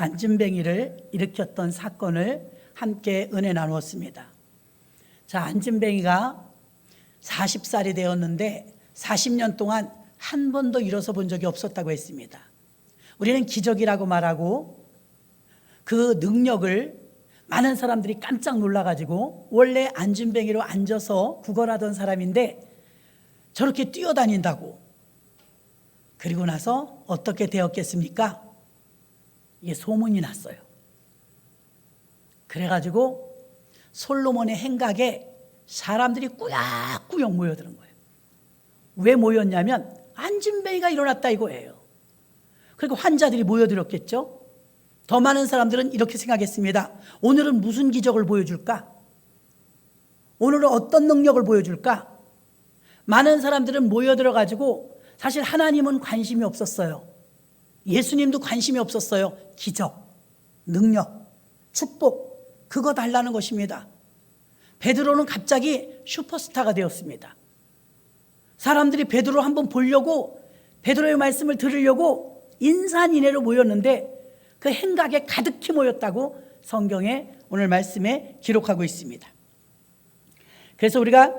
안진뱅이를 일으켰던 사건을 함께 은혜 나누었습니다. 자, 안진뱅이가 40살이 되었는데 40년 동안 한 번도 일어서 본 적이 없었다고 했습니다. 우리는 기적이라고 말하고 그 능력을 많은 사람들이 깜짝 놀라가지고 원래 안진뱅이로 앉아서 구걸하던 사람인데 저렇게 뛰어다닌다고. 그리고 나서 어떻게 되었겠습니까? 이게 소문이 났어요. 그래가지고 솔로몬의 행각에 사람들이 꾸역꾸역 모여드는 거예요. 왜 모였냐면 안진뱅이가 일어났다 이거예요. 그리고 환자들이 모여들었겠죠. 더 많은 사람들은 이렇게 생각했습니다. 오늘은 무슨 기적을 보여줄까? 오늘은 어떤 능력을 보여줄까? 많은 사람들은 모여들어가지고 사실 하나님은 관심이 없었어요. 예수님도 관심이 없었어요. 기적, 능력, 축복, 그거 달라는 것입니다. 베드로는 갑자기 슈퍼스타가 되었습니다. 사람들이 베드로 한번 보려고, 베드로의 말씀을 들으려고 인산인해로 모였는데 그 행각에 가득히 모였다고 성경에 오늘 말씀에 기록하고 있습니다. 그래서 우리가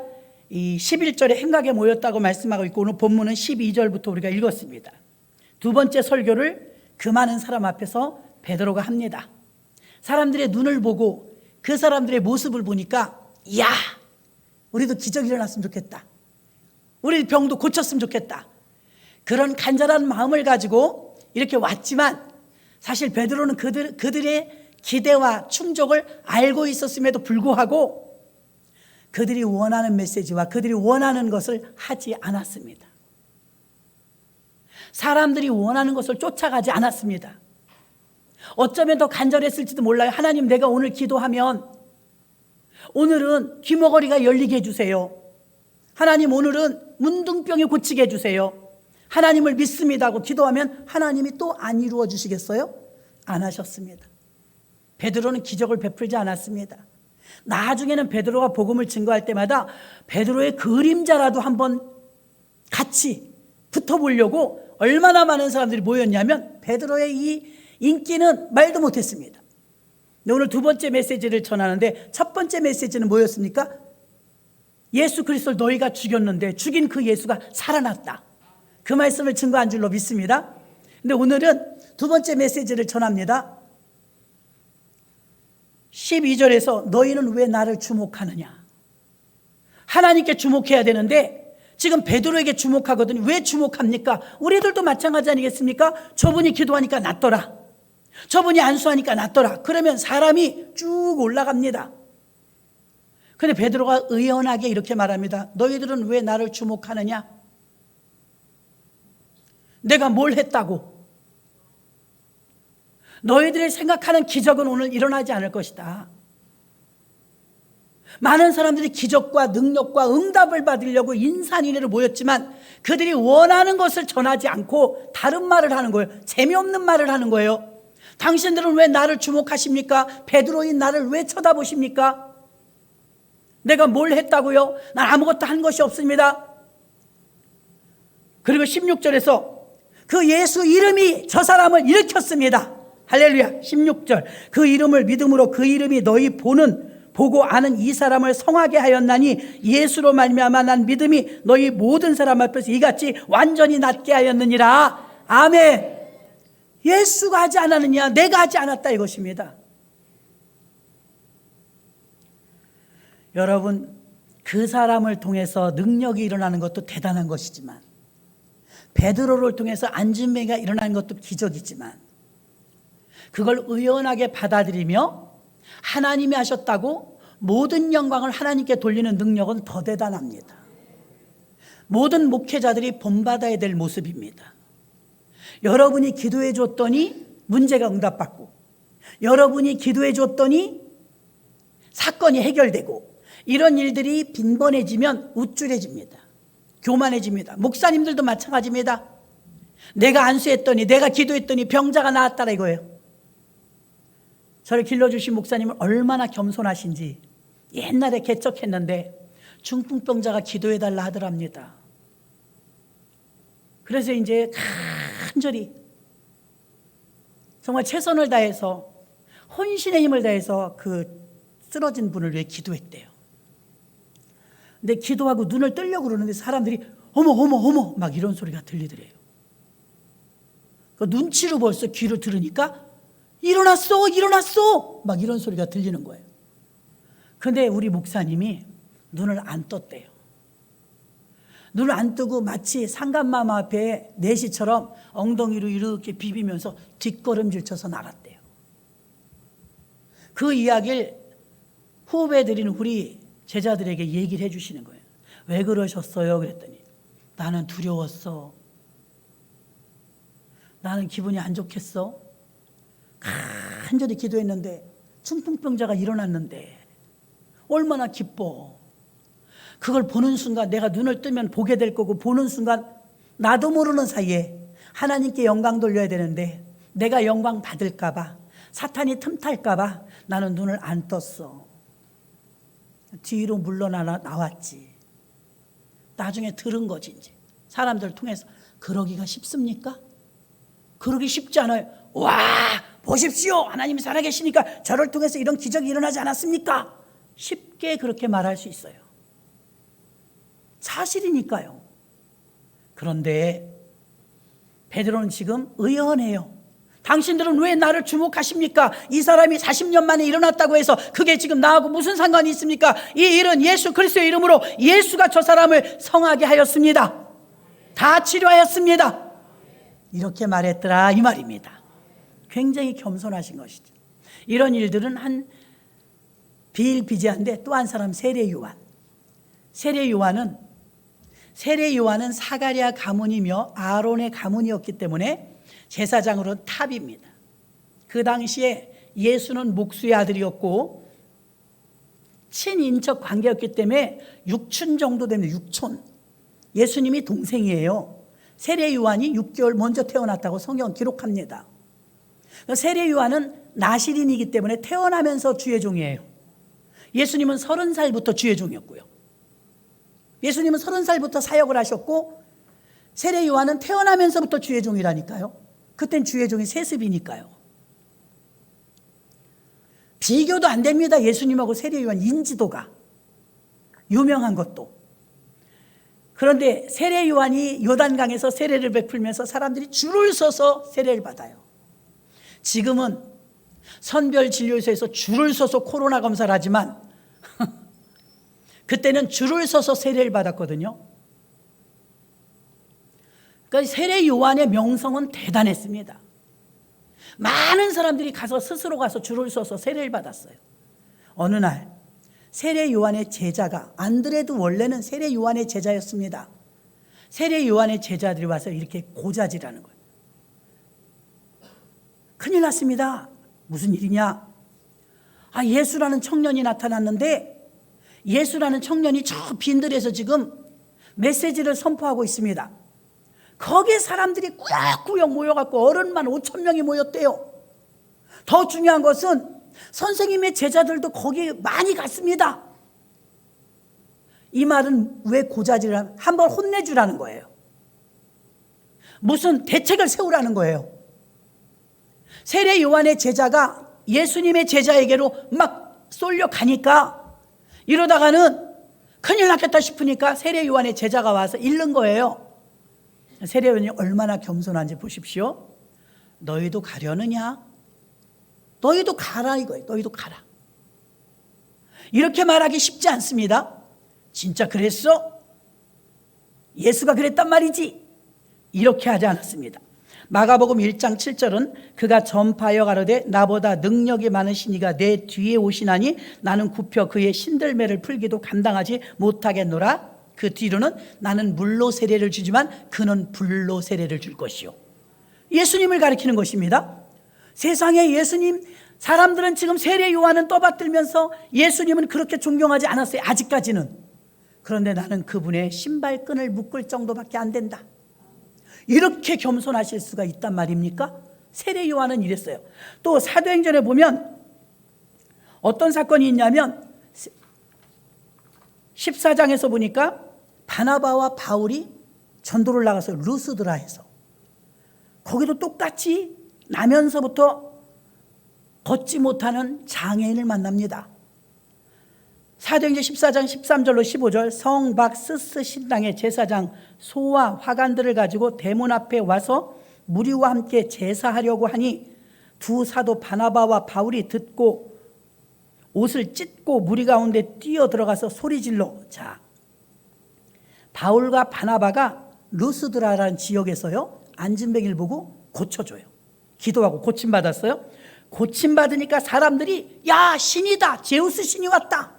이 11절에 행각에 모였다고 말씀하고 있고 오늘 본문은 12절부터 우리가 읽었습니다. 두 번째 설교를 그 많은 사람 앞에서 베드로가 합니다. 사람들의 눈을 보고 그 사람들의 모습을 보니까 이야, 우리도 기적이 일어났으면 좋겠다. 우리 병도 고쳤으면 좋겠다. 그런 간절한 마음을 가지고 이렇게 왔지만 사실 베드로는 그들의 기대와 충족을 알고 있었음에도 불구하고 그들이 원하는 메시지와 그들이 원하는 것을 하지 않았습니다. 사람들이 원하는 것을 쫓아가지 않았습니다. 어쩌면 더 간절했을지도 몰라요. 하나님, 내가 오늘 기도하면 오늘은 귀머거리가 열리게 해주세요. 하나님, 오늘은 문둥병이 고치게 해주세요. 하나님을 믿습니다 하고 기도하면 하나님이 또 안 이루어 주시겠어요? 안 하셨습니다. 베드로는 기적을 베풀지 않았습니다. 나중에는 베드로가 복음을 증거할 때마다 베드로의 그림자라도 한번 같이 붙어보려고 얼마나 많은 사람들이 모였냐면 베드로의 이 인기는 말도 못했습니다. 오늘 두 번째 메시지를 전하는데 첫 번째 메시지는 뭐였습니까? 예수 그리스도를 너희가 죽였는데 죽인 그 예수가 살아났다. 그 말씀을 증거한 줄로 믿습니다. 근데 오늘은 두 번째 메시지를 전합니다. 12절에서 너희는 왜 나를 주목하느냐? 하나님께 주목해야 되는데 지금 베드로에게 주목하거든요. 왜 주목합니까? 우리들도 마찬가지 아니겠습니까? 저분이 기도하니까 낫더라. 저분이 안수하니까 낫더라. 그러면 사람이 쭉 올라갑니다. 그런데 베드로가 의연하게 이렇게 말합니다. 너희들은 왜 나를 주목하느냐? 내가 뭘 했다고? 너희들이 생각하는 기적은 오늘 일어나지 않을 것이다. 많은 사람들이 기적과 능력과 응답을 받으려고 인산인해로 모였지만 그들이 원하는 것을 전하지 않고 다른 말을 하는 거예요. 재미없는 말을 하는 거예요. 당신들은 왜 나를 주목하십니까? 베드로인 나를 왜 쳐다보십니까? 내가 뭘 했다고요? 난 아무것도 한 것이 없습니다. 그리고 16절에서 그 예수 이름이 저 사람을 일으켰습니다. 할렐루야. 16절. 그 이름을 믿음으로 그 이름이 너희 보고 아는 이 사람을 성하게 하였나니 예수로 말미암아 난 믿음이 너희 모든 사람 앞에서 이같이 완전히 낫게 하였느니라. 아멘. 예수가 하지 않았느냐? 내가 하지 않았다 이것입니다. 여러분, 그 사람을 통해서 능력이 일어나는 것도 대단한 것이지만 베드로를 통해서 안진뱅이가 일어나는 것도 기적이지만 그걸 의연하게 받아들이며 하나님이 하셨다고 모든 영광을 하나님께 돌리는 능력은 더 대단합니다. 모든 목회자들이 본받아야 될 모습입니다. 여러분이 기도해 줬더니 문제가 응답받고 여러분이 기도해 줬더니 사건이 해결되고 이런 일들이 빈번해지면 우쭐해집니다. 교만해집니다. 목사님들도 마찬가지입니다. 내가 안수했더니 내가 기도했더니 병자가 나았다라 이거예요. 저를 길러주신 목사님은 얼마나 겸손하신지 옛날에 개척했는데 중풍병자가 기도해달라 하더랍니다. 그래서 이제 간절히 정말 최선을 다해서 혼신의 힘을 다해서 그 쓰러진 분을 위해 기도했대요. 근데 기도하고 눈을 뜨려고 그러는데 사람들이 어머 어머 어머 막 이런 소리가 들리더래요. 그 눈치로 벌써 귀를 들으니까 일어났어 일어났어 막 이런 소리가 들리는 거예요. 근데 우리 목사님이 눈을 안 떴대요. 눈을 안 뜨고 마치 상간마마 앞에 내시처럼 엉덩이로 이렇게 비비면서 뒷걸음질 쳐서 나갔대요. 그 이야기를 호흡해 드리는 우리 제자들에게 얘기를 해 주시는 거예요. 왜 그러셨어요? 그랬더니 나는 두려웠어. 나는 기분이 안 좋겠어. 간절히 기도했는데 중풍병자가 일어났는데 얼마나 기뻐. 그걸 보는 순간 내가 눈을 뜨면 보게 될 거고 보는 순간 나도 모르는 사이에 하나님께 영광 돌려야 되는데 내가 영광 받을까 봐 사탄이 틈탈까 봐 나는 눈을 안 떴어. 뒤로 물러나 나왔지. 나중에 들은 거지 이제. 사람들 통해서 그러기가 쉽습니까? 그러기 쉽지 않아요. 와 보십시오. 하나님이 살아계시니까 저를 통해서 이런 기적이 일어나지 않았습니까? 쉽게 그렇게 말할 수 있어요. 사실이니까요. 그런데 베드로는 지금 의연해요. 당신들은 왜 나를 주목하십니까? 이 사람이 40년 만에 일어났다고 해서 그게 지금 나하고 무슨 상관이 있습니까? 이 일은 예수 그리스도의 이름으로 예수가 저 사람을 성하게 하였습니다. 다 치료하였습니다. 이렇게 말했더라 이 말입니다. 굉장히 겸손하신 것이죠. 이런 일들은 한 비일비재한데 또 한 사람 세례 요한. 세례 요한은 사가랴 가문이며 아론의 가문이었기 때문에 제사장으로는 탑입니다. 그 당시에 예수는 목수의 아들이었고 친인척 관계였기 때문에 6촌 정도 됩니다. 6촌. 예수님이 동생이에요. 세례 요한이 6개월 먼저 태어났다고 성경은 기록합니다. 세례 요한은 나실인이기 때문에 태어나면서 주의 종이에요. 예수님은 30살부터 주의 종이었고요. 예수님은 30살부터 사역을 하셨고 세례 요한은 태어나면서부터 주의 종이라니까요. 그땐 주의 종이 세습이니까요. 비교도 안 됩니다. 예수님하고 세례 요한 인지도가. 유명한 것도. 그런데 세례 요한이 요단강에서 세례를 베풀면서 사람들이 줄을 서서 세례를 받아요. 지금은 선별진료소에서 줄을 서서 코로나 검사를 하지만 그때는 줄을 서서 세례를 받았거든요. 그러니까 세례 요한의 명성은 대단했습니다. 많은 사람들이 스스로 가서 줄을 서서 세례를 받았어요. 어느 날 세례 요한의 제자가 안드레도 원래는 세례 요한의 제자였습니다. 세례 요한의 제자들이 와서 이렇게 고자질하는 거예요. 큰일 났습니다. 무슨 일이냐? 예수라는 청년이 나타났는데 예수라는 청년이 저 빈들에서 지금 메시지를 선포하고 있습니다. 거기에 사람들이 꾸역꾸역 모여갖고 어른만 5,000명이 모였대요. 더 중요한 것은 선생님의 제자들도 거기 많이 갔습니다. 이 말은 왜 고자질을 하면 한번 혼내주라는 거예요. 무슨 대책을 세우라는 거예요. 세례 요한의 제자가 예수님의 제자에게로 막 쏠려 가니까 이러다가는 큰일 났겠다 싶으니까 세례 요한의 제자가 와서 잃는 거예요. 세례 요한이 얼마나 겸손한지 보십시오. 너희도 가려느냐? 너희도 가라 이거예요. 너희도 가라. 이렇게 말하기 쉽지 않습니다. 진짜 그랬어? 예수가 그랬단 말이지? 이렇게 하지 않았습니다. 마가복음 1장 7절은 그가 전파하여 가로되 나보다 능력이 많으신 이가 내 뒤에 오시나니 나는 굽혀 그의 신들매를 풀기도 감당하지 못하겠노라. 그 뒤로는 나는 물로 세례를 주지만 그는 불로 세례를 줄 것이요. 예수님을 가리키는 것입니다. 세상에 예수님, 사람들은 지금 세례 요한은 떠받들면서 예수님은 그렇게 존경하지 않았어요. 아직까지는. 그런데 나는 그분의 신발끈을 묶을 정도밖에 안 된다. 이렇게 겸손하실 수가 있단 말입니까? 세례 요한은 이랬어요. 또 사도행전에 보면 어떤 사건이 있냐면 14장에서 보니까 바나바와 바울이 전도를 나가서 루스드라에서 거기도 똑같이 나면서부터 걷지 못하는 장애인을 만납니다. 사도행전 14장 13절로 15절 성박스스 신당의 제사장 소와 화관들을 가지고 대문 앞에 와서 무리와 함께 제사하려고 하니 두 사도 바나바와 바울이 듣고 옷을 찢고 무리 가운데 뛰어 들어가서 소리질러. 자, 바울과 바나바가 루스드라라는 지역에서요 안진뱅이를 보고 고쳐줘요. 기도하고 고침받았어요. 고침받으니까 사람들이 야 신이다, 제우스 신이 왔다,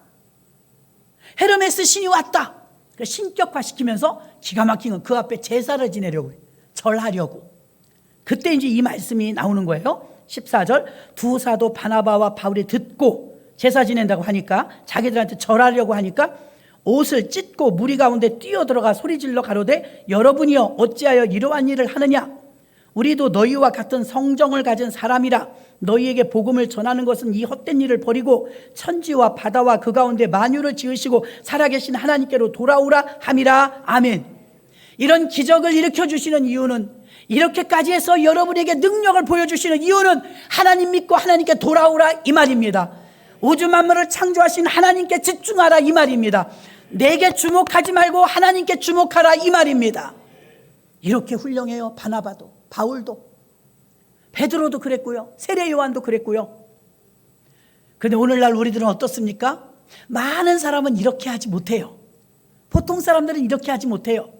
헤르메스 신이 왔다, 신격화시키면서 기가 막힌 건 그 앞에 제사를 지내려고, 절하려고. 그때 이제 이 말씀이 나오는 거예요. 14절 두 사도 바나바와 바울이 듣고 제사 지낸다고 하니까, 자기들한테 절하려고 하니까 옷을 찢고 무리 가운데 뛰어들어가 소리질러 가로되 여러분이여 어찌하여 이러한 일을 하느냐? 우리도 너희와 같은 성정을 가진 사람이라 너희에게 복음을 전하는 것은 이 헛된 일을 버리고 천지와 바다와 그 가운데 만유를 지으시고 살아계신 하나님께로 돌아오라 함이라. 아멘. 이런 기적을 일으켜 주시는 이유는, 이렇게까지 해서 여러분에게 능력을 보여주시는 이유는 하나님 믿고 하나님께 돌아오라 이 말입니다. 우주 만물을 창조하신 하나님께 집중하라 이 말입니다. 내게 주목하지 말고 하나님께 주목하라 이 말입니다. 이렇게 훌륭해요. 바나바도, 바울도, 베드로도 그랬고요, 세례 요한도 그랬고요. 그런데 오늘날 우리들은 어떻습니까? 많은 사람은 이렇게 하지 못해요. 보통 사람들은 이렇게 하지 못해요.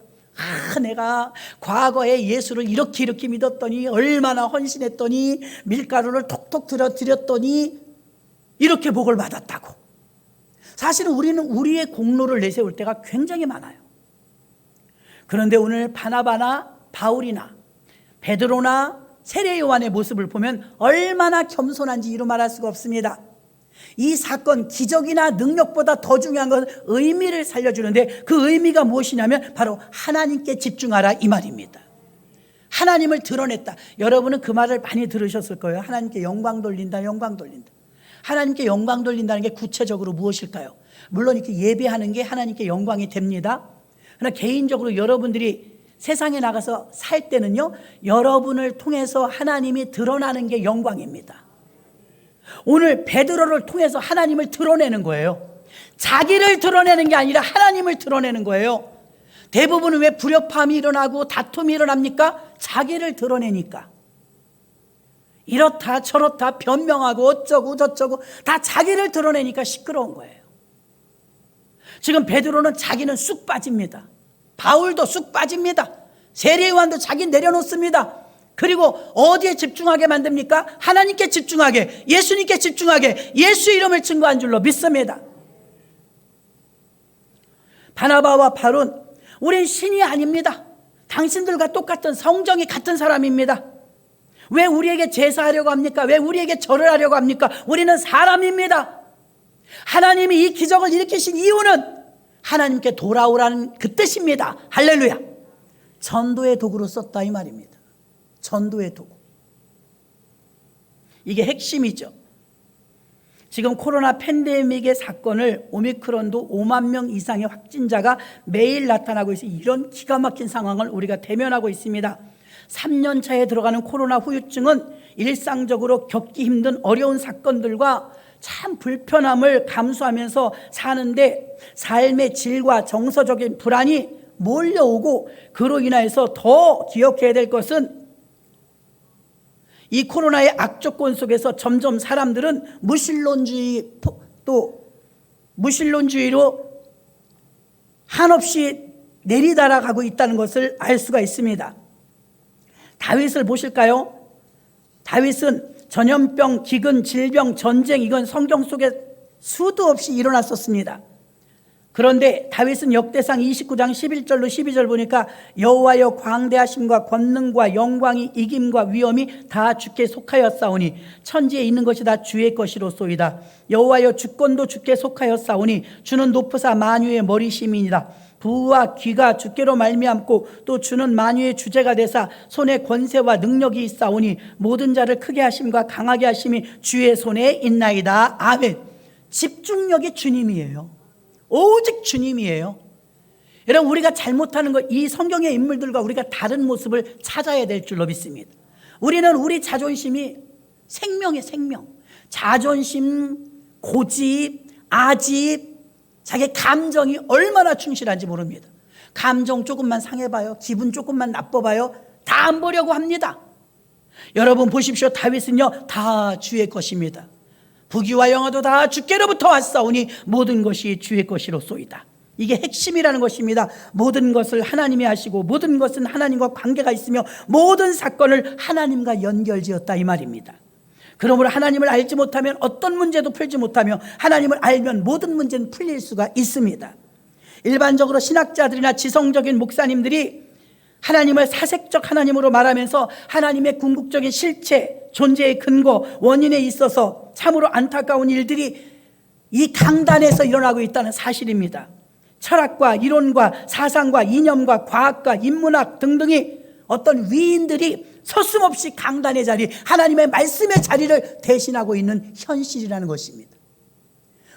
내가 과거에 예수를 이렇게 믿었더니, 얼마나 헌신했더니, 밀가루를 톡톡 드렸더니 이렇게 복을 받았다고. 사실은 우리는 우리의 공로를 내세울 때가 굉장히 많아요. 그런데 오늘 바나바나 바울이나 베드로나 세례 요한의 모습을 보면 얼마나 겸손한지 이루 말할 수가 없습니다. 이 사건, 기적이나 능력보다 더 중요한 것은 의미를 살려주는데, 그 의미가 무엇이냐면 바로 하나님께 집중하라 이 말입니다. 하나님을 드러냈다. 여러분은 그 말을 많이 들으셨을 거예요. 하나님께 영광 돌린다, 영광 돌린다. 하나님께 영광 돌린다는 게 구체적으로 무엇일까요? 물론 이렇게 예배하는 게 하나님께 영광이 됩니다. 그러나 개인적으로 여러분들이 세상에 나가서 살 때는요, 여러분을 통해서 하나님이 드러나는 게 영광입니다. 오늘 베드로를 통해서 하나님을 드러내는 거예요. 자기를 드러내는 게 아니라 하나님을 드러내는 거예요. 대부분은 왜 불협화음이 일어나고 다툼이 일어납니까? 자기를 드러내니까. 이렇다 저렇다 변명하고 어쩌고 저쩌고 다 자기를 드러내니까 시끄러운 거예요. 지금 베드로는 자기는 쑥 빠집니다. 바울도 쑥 빠집니다. 세례 요한도 자기 내려놓습니다. 그리고 어디에 집중하게 만듭니까? 하나님께 집중하게, 예수님께 집중하게, 예수 이름을 증거한 줄로 믿습니다. 바나바와 바울은 우린 신이 아닙니다. 당신들과 똑같은 성정이 같은 사람입니다. 왜 우리에게 제사하려고 합니까? 왜 우리에게 절을 하려고 합니까? 우리는 사람입니다. 하나님이 이 기적을 일으키신 이유는 하나님께 돌아오라는 그 뜻입니다. 할렐루야. 전도의 도구로 썼다 이 말입니다. 전도의 도구. 이게 핵심이죠. 지금 코로나 팬데믹의 사건을, 오미크론도 5만 명 이상의 확진자가 매일 나타나고 있어요. 이런 기가 막힌 상황을 우리가 대면하고 있습니다. 3년 차에 들어가는 코로나 후유증은 일상적으로 겪기 힘든 어려운 사건들과 참 불편함을 감수하면서 사는데, 삶의 질과 정서적인 불안이 몰려오고, 그로 인해서 더 기억해야 될 것은 이 코로나의 악조건 속에서 점점 사람들은 무신론주의로 한없이 내리달아가고 있다는 것을 알 수가 있습니다. 다윗을 보실까요? 다윗은 전염병, 기근, 질병, 전쟁, 이건 성경 속에 수도 없이 일어났었습니다. 그런데 다윗은 역대상 29장 11절로 12절 보니까 여호와여 광대하심과 권능과 영광이 이김과 위엄이 다 주께 속하였사오니 천지에 있는 것이 다 주의 것이로소이다. 여호와여 주권도 주께 속하였사오니 주는 높으사 만유의 머리심이니라. 부와 귀가 주께로 말미암고 또 주는 만유의 주제가 되사 손에 권세와 능력이 있사오니 모든 자를 크게 하심과 강하게 하심이 주의 손에 있나이다. 아멘. 집중력이 주님이에요. 오직 주님이에요. 여러분, 우리가 잘못하는 것, 이 성경의 인물들과 우리가 다른 모습을 찾아야 될 줄로 믿습니다. 우리는 우리 자존심이 생명의 생명. 자존심, 고집, 아집, 자기 감정이 얼마나 충실한지 모릅니다. 감정 조금만 상해봐요. 기분 조금만 나빠봐요. 다 안 보려고 합니다. 여러분 보십시오. 다윗은요 다 주의 것입니다. 부귀와 영화도 다 주께로부터 왔사오니 모든 것이 주의 것이로소이다. 이게 핵심이라는 것입니다. 모든 것을 하나님이 하시고 모든 것은 하나님과 관계가 있으며 모든 사건을 하나님과 연결지었다 이 말입니다. 그러므로 하나님을 알지 못하면 어떤 문제도 풀지 못하며 하나님을 알면 모든 문제는 풀릴 수가 있습니다. 일반적으로 신학자들이나 지성적인 목사님들이 하나님을 사색적 하나님으로 말하면서 하나님의 궁극적인 실체, 존재의 근거, 원인에 있어서 참으로 안타까운 일들이 이 강단에서 일어나고 있다는 사실입니다. 철학과 이론과 사상과 이념과 과학과 인문학 등등이 어떤 위인들이 서슴없이 강단의 자리, 하나님의 말씀의 자리를 대신하고 있는 현실이라는 것입니다.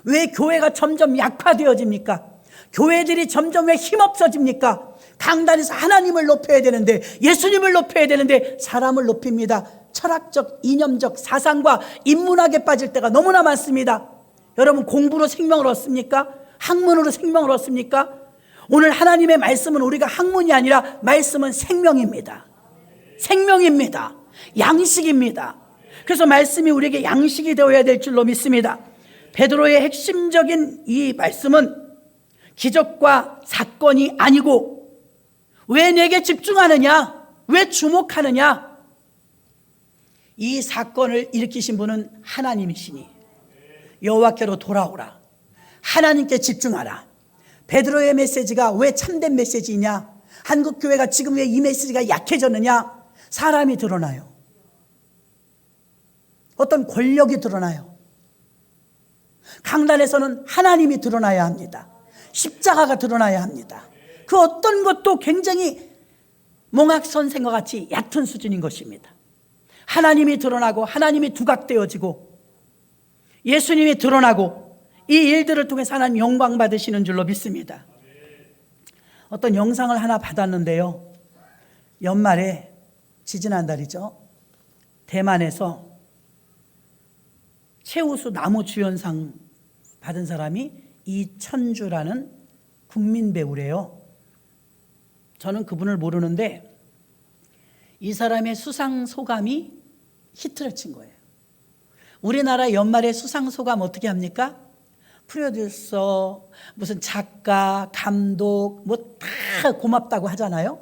왜 교회가 점점 약화되어집니까? 교회들이 점점 왜 힘없어집니까? 강단에서 하나님을 높여야 되는데, 예수님을 높여야 되는데 사람을 높입니다. 철학적, 이념적, 사상과 인문학에 빠질 때가 너무나 많습니다. 여러분 공부로 생명을 얻습니까? 학문으로 생명을 얻습니까? 오늘 하나님의 말씀은 우리가 학문이 아니라 말씀은 생명입니다. 생명입니다. 양식입니다. 그래서 말씀이 우리에게 양식이 되어야 될 줄로 믿습니다. 베드로의 핵심적인 이 말씀은 기적과 사건이 아니고 왜 내게 집중하느냐? 왜 주목하느냐? 이 사건을 일으키신 분은 하나님이시니 여호와께로 돌아오라. 하나님께 집중하라. 베드로의 메시지가 왜 참된 메시지냐? 한국교회가 지금 왜 이 메시지가 약해졌느냐? 사람이 드러나요. 어떤 권력이 드러나요. 강단에서는 하나님이 드러나야 합니다. 십자가가 드러나야 합니다. 그 어떤 것도 굉장히 몽학선생과 같이 얕은 수준인 것입니다. 하나님이 드러나고 하나님이 두각되어지고 예수님이 드러나고 이 일들을 통해서 하나님 영광 받으시는 줄로 믿습니다. 어떤 영상을 하나 받았는데요. 연말에 지지난달이죠. 대만에서 최우수 나무주연상 받은 사람이 이천주라는 국민 배우래요. 저는 그분을 모르는데 이 사람의 수상 소감이 히트를 친 거예요. 우리나라 연말에 수상 소감 어떻게 합니까? 프로듀서, 무슨 작가, 감독 뭐 다 고맙다고 하잖아요.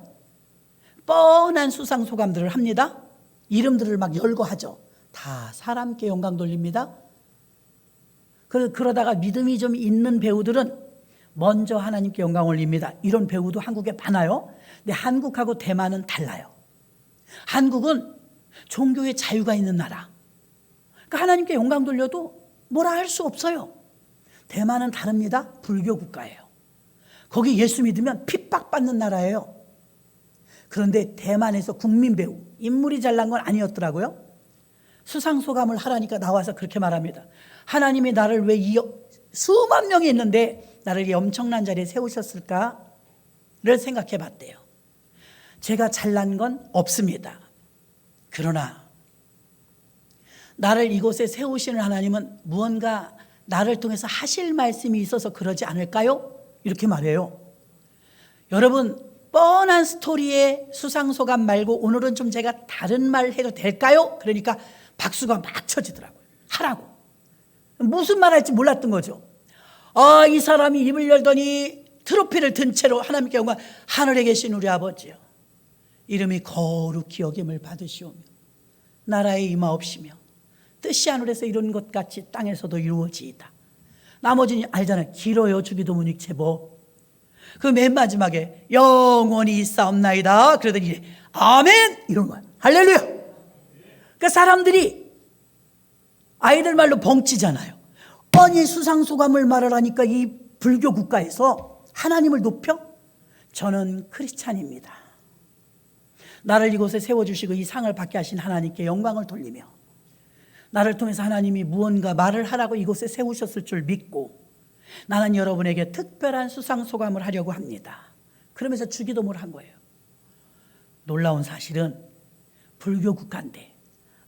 뻔한 수상 소감들을 합니다. 이름들을 막 열거하죠. 다 사람께 영광 돌립니다. 그러다가 믿음이 좀 있는 배우들은 먼저 하나님께 영광 올립니다. 이런 배우도 한국에 많아요. 근데 한국하고 대만은 달라요. 한국은 종교의 자유가 있는 나라. 그러니까 하나님께 영광 돌려도 뭐라 할 수 없어요. 대만은 다릅니다. 불교 국가예요. 거기 예수 믿으면 핍박받는 나라예요. 그런데 대만에서 국민 배우, 인물이 잘난 건 아니었더라고요. 수상소감을 하라니까 나와서 그렇게 말합니다. 하나님이 나를 왜 수만 명이 있는데 나를 이 엄청난 자리에 세우셨을까를 생각해 봤대요. 제가 잘난 건 없습니다. 그러나 나를 이곳에 세우시는 하나님은 무언가 나를 통해서 하실 말씀이 있어서 그러지 않을까요? 이렇게 말해요. 여러분, 뻔한 스토리의 수상소감 말고 오늘은 좀 제가 다른 말 해도 될까요? 그러니까 박수가 막 쳐지더라고요. 하라고. 무슨 말 할지 몰랐던 거죠. 이 사람이 입을 열더니 트로피를 든 채로 하나님께 영광, 하늘에 계신 우리 아버지요, 이름이 거룩히 여김을 받으시오며 나라에 임하옵시며 뜻이 하늘에서 이룬 것 같이 땅에서도 이루어지이다. 나머지는 알잖아요. 길어요 주기도문이 제법. 그 맨 마지막에 영원히 있사옵나이다 그러더니 아멘 이런 거야. 할렐루야. 그러니까 사람들이 아이들 말로 벙치잖아요. 아니 수상소감을 말하라니까 이 불교 국가에서 하나님을 높여? 저는 크리스찬입니다. 나를 이곳에 세워주시고 이 상을 받게 하신 하나님께 영광을 돌리며 나를 통해서 하나님이 무언가 말을 하라고 이곳에 세우셨을 줄 믿고 나는 여러분에게 특별한 수상소감을 하려고 합니다. 그러면서 주기도문을 한 거예요. 놀라운 사실은 불교 국가인데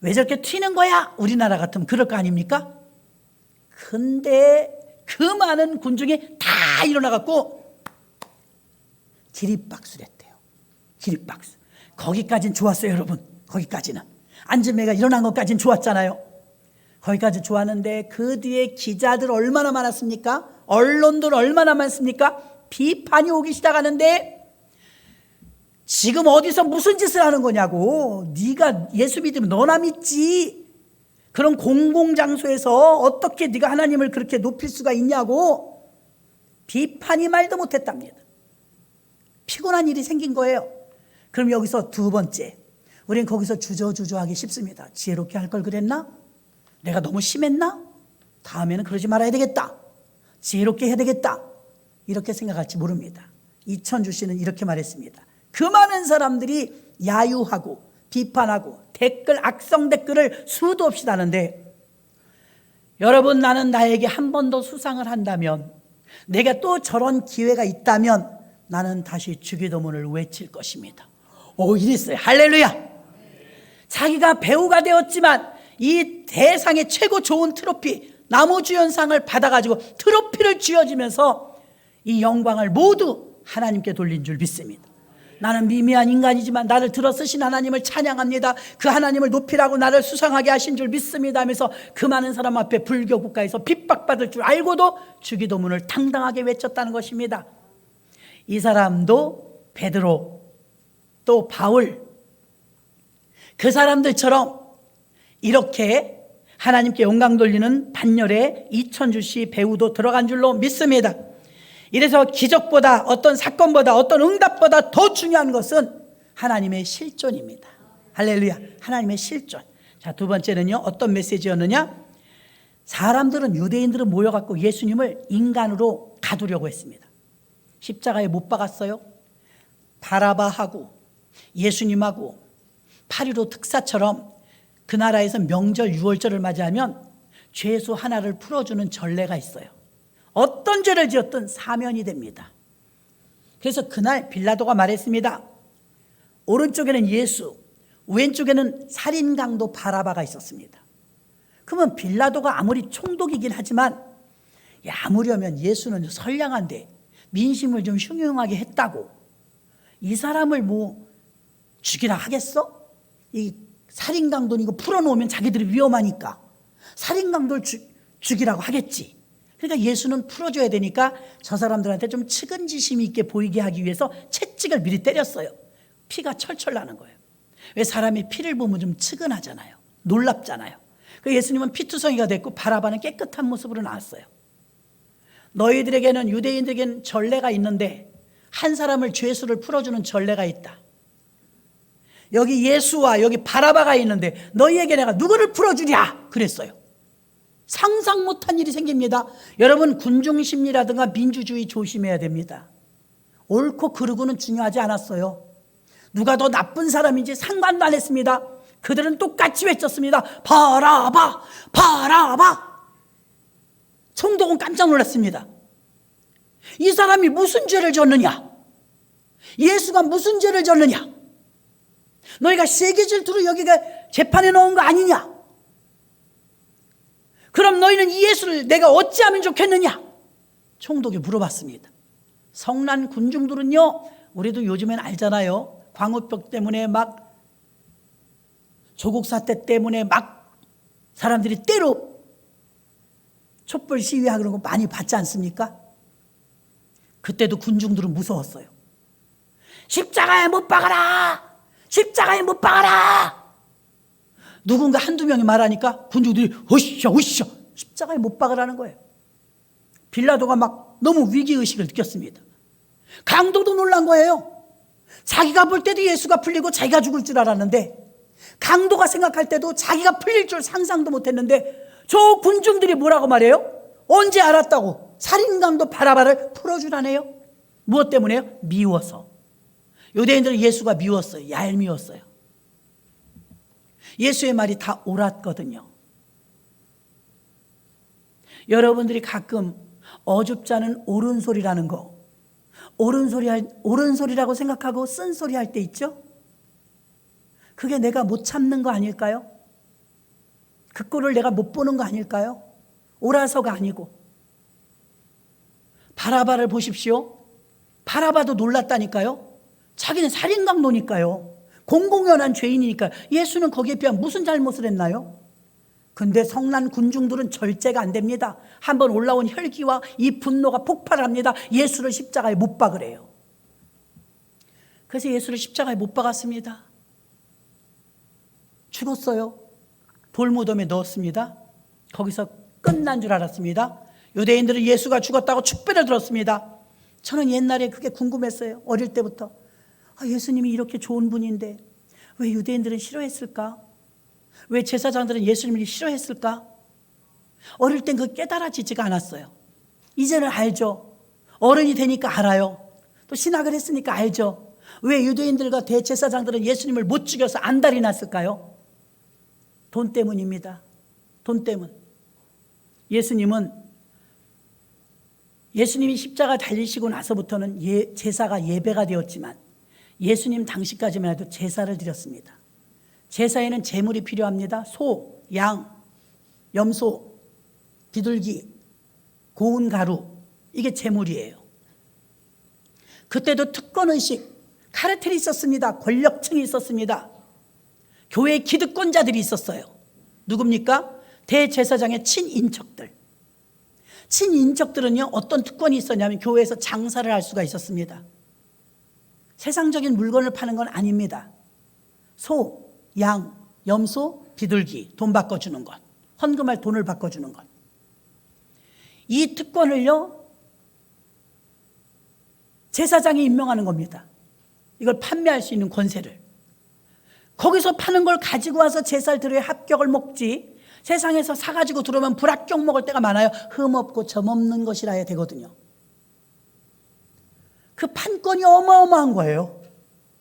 왜 저렇게 튀는 거야? 우리나라 같으면 그럴 거 아닙니까? 근데 그 많은 군중이 다 일어나갖고 기립박수를 했대요. 기립박수. 거기까진 좋았어요, 여러분. 거기까지는. 안진뱅이가 일어난 것까진 좋았잖아요. 거기까지 좋았는데 그 뒤에 기자들 얼마나 많았습니까? 언론들 얼마나 많습니까? 비판이 오기 시작하는데 지금 어디서 무슨 짓을 하는 거냐고. 네가 예수 믿으면 너나 믿지. 그런 공공장소에서 어떻게 네가 하나님을 그렇게 높일 수가 있냐고 비판이 말도 못했답니다. 피곤한 일이 생긴 거예요. 그럼 여기서 두 번째, 우린 거기서 주저주저하기 쉽습니다. 지혜롭게 할 걸 그랬나? 내가 너무 심했나? 다음에는 그러지 말아야 되겠다. 지혜롭게 해야 되겠다. 이렇게 생각할지 모릅니다. 이천주 씨는 이렇게 말했습니다. 그 많은 사람들이 야유하고 비판하고 댓글, 악성 댓글을 수도 없이 다는데 여러분, 나는 나에게 한 번 더 수상을 한다면, 내가 또 저런 기회가 있다면 나는 다시 주기도문을 외칠 것입니다. 이랬어요. 할렐루야. 자기가 배우가 되었지만 이 대상의 최고 좋은 트로피, 나무주연상을 받아가지고 트로피를 쥐어주면서 이 영광을 모두 하나님께 돌린 줄 믿습니다. 나는 미미한 인간이지만 나를 들어 쓰신 하나님을 찬양합니다. 그 하나님을 높이라고 나를 수상하게 하신 줄 믿습니다 하면서 그 많은 사람 앞에 불교 국가에서 핍박받을 줄 알고도 주기도문을 당당하게 외쳤다는 것입니다. 이 사람도 베드로, 또 바울, 그 사람들처럼 이렇게 하나님께 영광 돌리는 단열에 이천주 씨 배우도 들어간 줄로 믿습니다. 이래서 기적보다, 어떤 사건보다, 어떤 응답보다 더 중요한 것은 하나님의 실존입니다. 할렐루야. 하나님의 실존. 자, 두 번째는요, 어떤 메시지였느냐? 유대인들은 모여갖고 예수님을 인간으로 가두려고 했습니다. 십자가에 못 박았어요. 바라바하고 예수님하고 8.15 특사처럼 그 나라에서 명절 6월절을 맞이하면 죄수 하나를 풀어주는 전례가 있어요. 어떤 죄를 지었든 사면이 됩니다. 그래서 그날 빌라도가 말했습니다. 오른쪽에는 예수, 왼쪽에는 살인강도 바라바가 있었습니다. 그러면 빌라도가 아무리 총독이긴 하지만 아무려면 예수는 선량한데 민심을 좀 흉흉하게 했다고 이 사람을 죽이라 하겠어? 이 살인강도 이거 풀어놓으면 자기들이 위험하니까 살인강도를 죽이라고 하겠지. 그러니까 예수는 풀어줘야 되니까 저 사람들한테 좀 측은지심 있게 보이게 하기 위해서 채찍을 미리 때렸어요. 피가 철철 나는 거예요. 왜 사람이 피를 보면 좀 측은하잖아요. 놀랍잖아요. 그래서 예수님은 피투성이가 됐고 바라바는 깨끗한 모습으로 나왔어요. 너희들에게는, 유대인들에게는 전례가 있는데 한 사람을 죄수를 풀어주는 전례가 있다. 여기 예수와 여기 바라바가 있는데 너희에게 내가 누구를 풀어주랴 그랬어요. 상상 못한 일이 생깁니다. 여러분, 군중심리라든가 민주주의 조심해야 됩니다. 옳고 그르고는 중요하지 않았어요. 누가 더 나쁜 사람인지 상관도 안 했습니다. 그들은 똑같이 외쳤습니다. 바라바, 바라바. 총독은 깜짝 놀랐습니다. 이 사람이 무슨 죄를 졌느냐? 예수가 무슨 죄를 졌느냐? 너희가 세계 질투로 여기가 재판에 넣은 거 아니냐? 그럼 너희는 이 예수를 내가 어찌하면 좋겠느냐? 총독이 물어봤습니다. 성난 군중들은요, 우리도 요즘엔 알잖아요. 광우병 때문에 막 조국 사태 때문에 막 사람들이 때로 촛불 시위하고 그런 거 많이 봤지 않습니까? 그때도 군중들은 무서웠어요. 십자가에 못 박아라! 십자가에 못 박아라! 누군가 한두 명이 말하니까 군중들이 으쌰 으쌰 십자가에 못 박으라는 거예요. 빌라도가 막 너무 위기의식을 느꼈습니다. 강도도 놀란 거예요. 자기가 볼 때도 예수가 풀리고 자기가 죽을 줄 알았는데, 강도가 생각할 때도 자기가 풀릴 줄 상상도 못했는데, 저 군중들이 뭐라고 말해요? 언제 알았다고 살인강도 바라바를 풀어주라네요. 무엇 때문에요? 미워서. 유대인들은 예수가 미웠어요. 얄미웠어요. 예수의 말이 다 옳았거든요. 여러분들이 가끔 어줍지 않은 옳은 소리라는 거, 옳은 소리라고 생각하고 쓴 소리 할 때 있죠? 그게 내가 못 참는 거 아닐까요? 그 꼴을 내가 못 보는 거 아닐까요? 옳아서가 아니고. 바라바를 보십시오. 바라바도 놀랐다니까요. 자기는 살인강도니까요. 공공연한 죄인이니까. 예수는 거기에 비하면 무슨 잘못을 했나요? 근데 성난 군중들은 절제가 안 됩니다. 한번 올라온 혈기와 이 분노가 폭발합니다. 예수를 십자가에 못 박으래요. 그래서 예수를 십자가에 못 박았습니다. 죽었어요. 돌무덤에 넣었습니다. 거기서 끝난 줄 알았습니다. 유대인들은 예수가 죽었다고 축배를 들었습니다. 저는 옛날에 그게 궁금했어요. 어릴 때부터. 예수님이 이렇게 좋은 분인데 왜 유대인들은 싫어했을까? 왜 제사장들은 예수님을 싫어했을까? 어릴 땐 그 깨달아지지가 않았어요. 이제는 알죠. 어른이 되니까 알아요. 또 신학을 했으니까 알죠. 왜 유대인들과 대제사장들은 예수님을 못 죽여서 안달이 났을까요? 돈 때문입니다. 돈 때문. 예수님이 십자가 달리시고 나서부터는 제사가 예배가 되었지만 예수님 당시까지만 해도 제사를 드렸습니다. 제사에는 제물이 필요합니다. 소, 양, 염소, 비둘기, 고운 가루, 이게 제물이에요. 그때도 특권의식, 카르텔이 있었습니다. 권력층이 있었습니다. 교회 기득권자들이 있었어요. 누굽니까? 대제사장의 친인척들. 친인척들은요, 어떤 특권이 있었냐면 교회에서 장사를 할 수가 있었습니다. 세상적인 물건을 파는 건 아닙니다. 소, 양, 염소, 비둘기, 돈 바꿔주는 것, 헌금할 돈을 바꿔주는 것. 이 특권을요, 제사장이 임명하는 겁니다. 이걸 판매할 수 있는 권세를. 거기서 파는 걸 가지고 와서 제사를 드려야 합격을 먹지, 세상에서 사가지고 들어오면 불합격 먹을 때가 많아요. 흠없고 점없는 것이라 해야 되거든요. 그 판권이 어마어마한 거예요.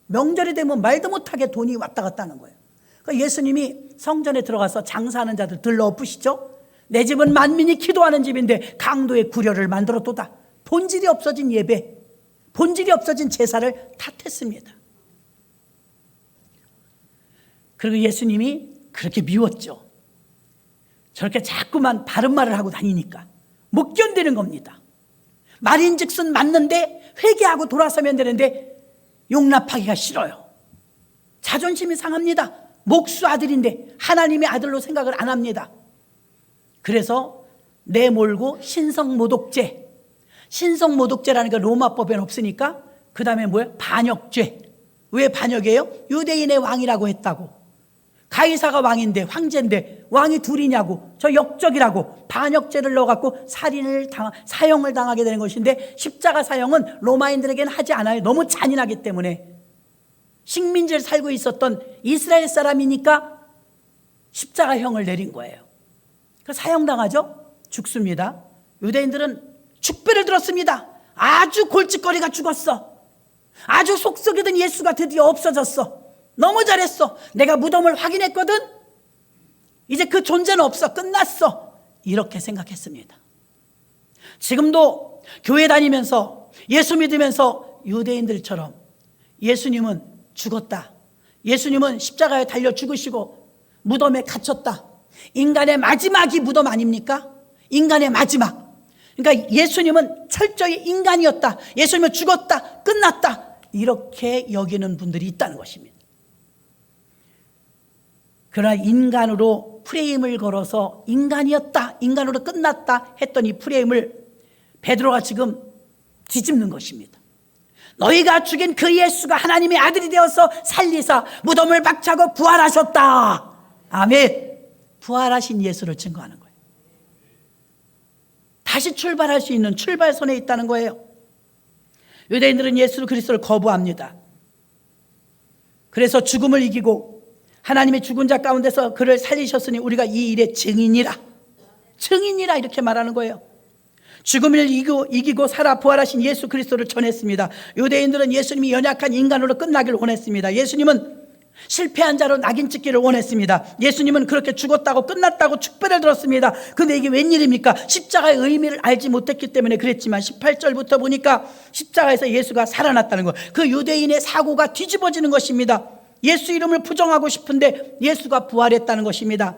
명절이 되면 말도 못하게 돈이 왔다 갔다 하는 거예요. 그러니까 예수님이 성전에 들어가서 장사하는 자들 들러 엎으시죠. 내 집은 만민이 기도하는 집인데 강도의 구려를 만들었도다. 본질이 없어진 예배, 본질이 없어진 제사를 탓했습니다. 그리고 예수님이 그렇게 미웠죠. 저렇게 자꾸만 바른 말을 하고 다니니까 못 견디는 겁니다. 말인즉슨 맞는데 회개하고 돌아서면 되는데 용납하기가 싫어요. 자존심이 상합니다. 목수 아들인데 하나님의 아들로 생각을 안 합니다. 그래서 내몰고 신성모독죄. 신성모독죄라는 게 로마법에는 없으니까 그 다음에 뭐예요? 반역죄. 왜 반역이에요? 유대인의 왕이라고 했다고. 가이사가 왕인데, 황제인데 왕이 둘이냐고, 저 역적이라고 반역죄를 넣어갖고 사형을 당하게 되는 것인데, 십자가 사형은 로마인들에게는 하지 않아요. 너무 잔인하기 때문에. 식민지를 살고 있었던 이스라엘 사람이니까 십자가형을 내린 거예요. 그래서 사형당하죠. 죽습니다. 유대인들은 축배를 들었습니다. 아주 골칫거리가 죽었어. 아주 속 썩이던 예수가 드디어 없어졌어. 너무 잘했어. 내가 무덤을 확인했거든. 이제 그 존재는 없어. 끝났어. 이렇게 생각했습니다. 지금도 교회 다니면서 예수 믿으면서 유대인들처럼 예수님은 죽었다. 예수님은 십자가에 달려 죽으시고 무덤에 갇혔다. 인간의 마지막이 무덤 아닙니까? 인간의 마지막. 그러니까 예수님은 철저히 인간이었다. 예수님은 죽었다. 끝났다. 이렇게 여기는 분들이 있다는 것입니다. 그러나 인간으로 프레임을 걸어서 인간이었다, 인간으로 끝났다 했던 이 프레임을 베드로가 지금 뒤집는 것입니다. 너희가 죽인 그 예수가 하나님의 아들이 되어서 살리사 무덤을 박차고 부활하셨다. 아멘. 부활하신 예수를 증거하는 거예요. 다시 출발할 수 있는 출발선에 있다는 거예요. 유대인들은 예수 그리스도를 거부합니다. 그래서 죽음을 이기고 하나님의 죽은 자 가운데서 그를 살리셨으니 우리가 이 일의 증인이라. 증인이라 이렇게 말하는 거예요. 죽음을 이기고 살아 부활하신 예수 그리스도를 전했습니다. 유대인들은 예수님이 연약한 인간으로 끝나기를 원했습니다. 예수님은 실패한 자로 낙인 찍기를 원했습니다. 예수님은 그렇게 죽었다고 끝났다고 축배를 들었습니다. 근데 이게 웬일입니까? 십자가의 의미를 알지 못했기 때문에 그랬지만 18절부터 보니까 십자가에서 예수가 살아났다는 거, 그 유대인의 사고가 뒤집어지는 것입니다. 예수 이름을 부정하고 싶은데 예수가 부활했다는 것입니다.